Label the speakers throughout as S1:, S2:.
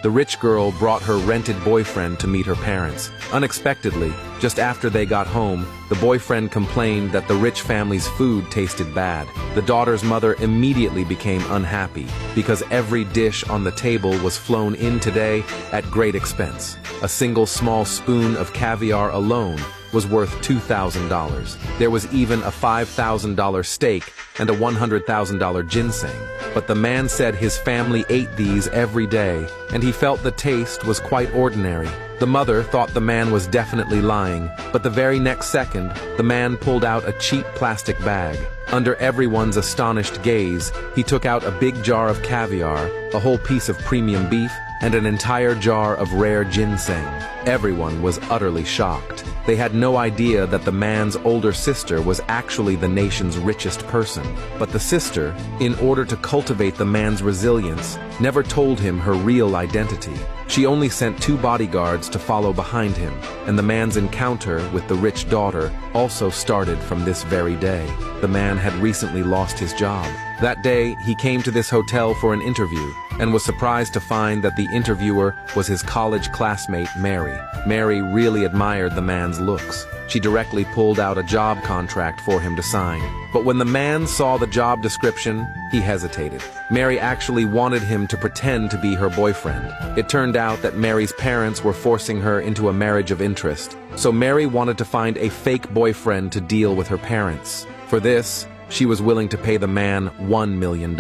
S1: The rich girl brought her rented boyfriend to meet her parents. Unexpectedly, just after they got home, the boyfriend complained that the rich family's food tasted bad. The daughter's mother immediately became unhappy because every dish on the table was flown in today at great expense. A single small spoon of caviar alone was worth $2,000. There was even a $5,000 steak and a $100,000 ginseng. But the man said his family ate these every day, and he felt the taste was quite ordinary. The mother thought the man was definitely lying, but the very next second, the man pulled out a cheap plastic bag. Under everyone's astonished gaze, he took out a big jar of caviar, a whole piece of premium beef, and an entire jar of rare ginseng. Everyone was utterly shocked. They had no idea that the man's older sister was actually the nation's richest person. But the sister, in order to cultivate the man's resilience, never told him her real identity. She only sent 2 bodyguards to follow behind him, and the man's encounter with the rich daughter also started from this very day. The man had recently lost his job. That day, he came to this hotel for an interview, and was surprised to find that the interviewer was his college classmate, Mary. Mary really admired the man's looks. She directly pulled out a job contract for him to sign. But when the man saw the job description, he hesitated. Mary actually wanted him to pretend to be her boyfriend. It turned out that Mary's parents were forcing her into a marriage of interest, so Mary wanted to find a fake boyfriend to deal with her parents. For this, she was willing to pay the man $1 million.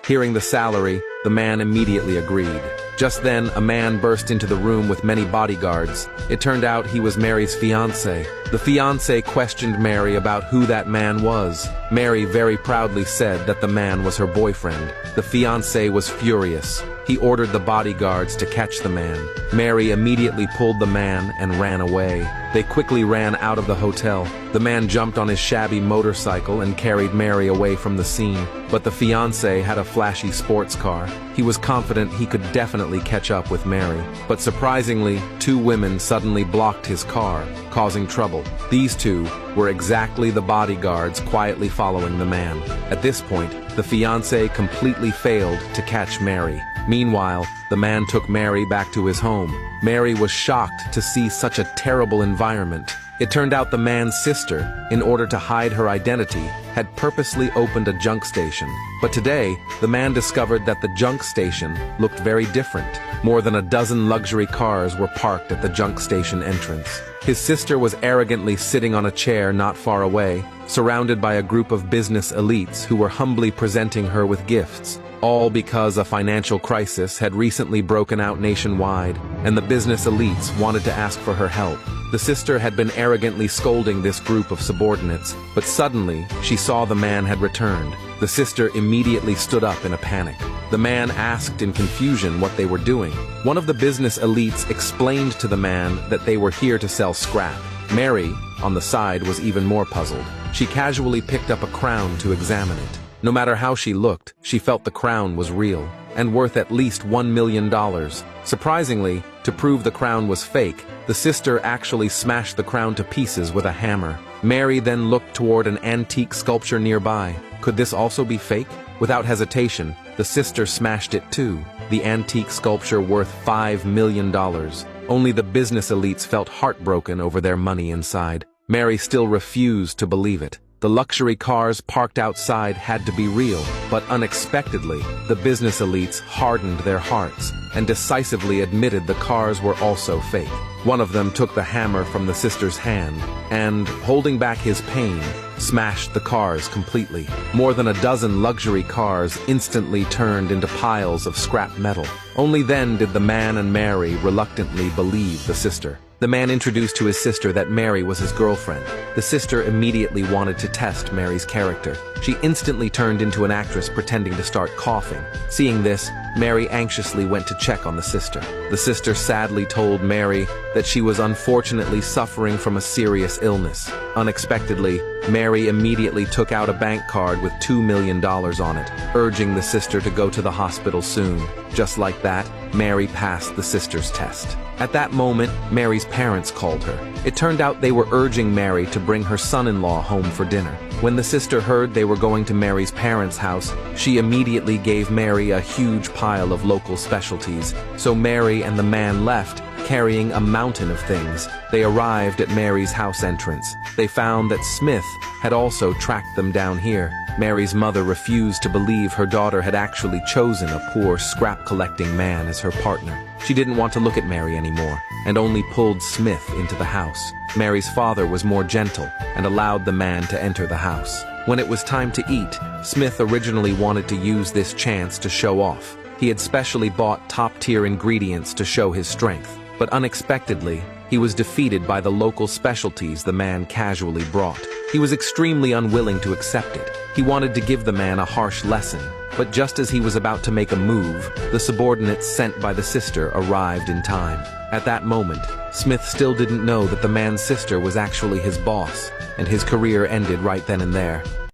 S1: Hearing the salary, the man immediately agreed. Just then, a man burst into the room with many bodyguards. It turned out he was Mary's fiancé. The fiancé questioned Mary about who that man was. Mary very proudly said that the man was her boyfriend. The fiancé was furious. He ordered the bodyguards to catch the man. Mary immediately pulled the man and ran away. They quickly ran out of the hotel. The man jumped on his shabby motorcycle and carried Mary away from the scene. But the fiancé had a flashy sports car. He was confident he could definitely catch up with Mary. But surprisingly, 2 women suddenly blocked his car, causing trouble. These 2 were exactly the bodyguards quietly following the man. At this point, the fiancé completely failed to catch Mary. Meanwhile, the man took Mary back to his home. Mary was shocked to see such a terrible environment. It turned out the man's sister, in order to hide her identity, had purposely opened a junk station. But today, the man discovered that the junk station looked very different. More than a dozen luxury cars were parked at the junk station entrance. His sister was arrogantly sitting on a chair not far away, surrounded by a group of business elites who were humbly presenting her with gifts. All because a financial crisis had recently broken out nationwide, and the business elites wanted to ask for her help. The sister had been arrogantly scolding this group of subordinates, but suddenly she saw the man had returned. The sister immediately stood up in a panic. The man asked in confusion what they were doing. One of the business elites explained to the man that they were here to sell scrap. Mary, on the side, was even more puzzled. She casually picked up a crown to examine it. No matter how she looked, she felt the crown was real, and worth at least $1 million. Surprisingly, to prove the crown was fake, the sister actually smashed the crown to pieces with a hammer. Mary then looked toward an antique sculpture nearby. Could this also be fake? Without hesitation, the sister smashed it too. The antique sculpture worth $5 million. Only the business elites felt heartbroken over their money inside. Mary still refused to believe it. The luxury cars parked outside had to be real, but unexpectedly, the business elites hardened their hearts and decisively admitted the cars were also fake. One of them took the hammer from the sister's hand and, holding back his pain, smashed the cars completely. More than a dozen luxury cars instantly turned into piles of scrap metal. Only then did the man and Mary reluctantly believe the sister. The man introduced to his sister that Mary was his girlfriend. The sister immediately wanted to test Mary's character. She instantly turned into an actress pretending to start coughing. Seeing this, Mary anxiously went to check on the sister. The sister sadly told Mary that she was unfortunately suffering from a serious illness. Unexpectedly, Mary immediately took out a bank card with $2 million on it, urging the sister to go to the hospital soon. Just like that, Mary passed the sister's test. At that moment, Mary's parents called her. It turned out they were urging Mary to bring her son-in-law home for dinner. When the sister heard they were going to Mary's parents' house, she immediately gave Mary a huge pile of local specialties. So Mary and the man left, carrying a mountain of things. They arrived at Mary's house entrance. They found that Smith had also tracked them down here. Mary's mother refused to believe her daughter had actually chosen a poor scrap-collecting man as her partner. She didn't want to look at Mary anymore, and only pulled Smith into the house. Mary's father was more gentle and allowed the man to enter the house. When it was time to eat, Smith originally wanted to use this chance to show off. He had specially bought top-tier ingredients to show his strength, but unexpectedly, he was defeated by the local specialties the man casually brought. He was extremely unwilling to accept it. He wanted to give the man a harsh lesson, but just as he was about to make a move, the subordinates sent by the sister arrived in time. At that moment, Smith still didn't know that the man's sister was actually his boss, and his career ended right then and there.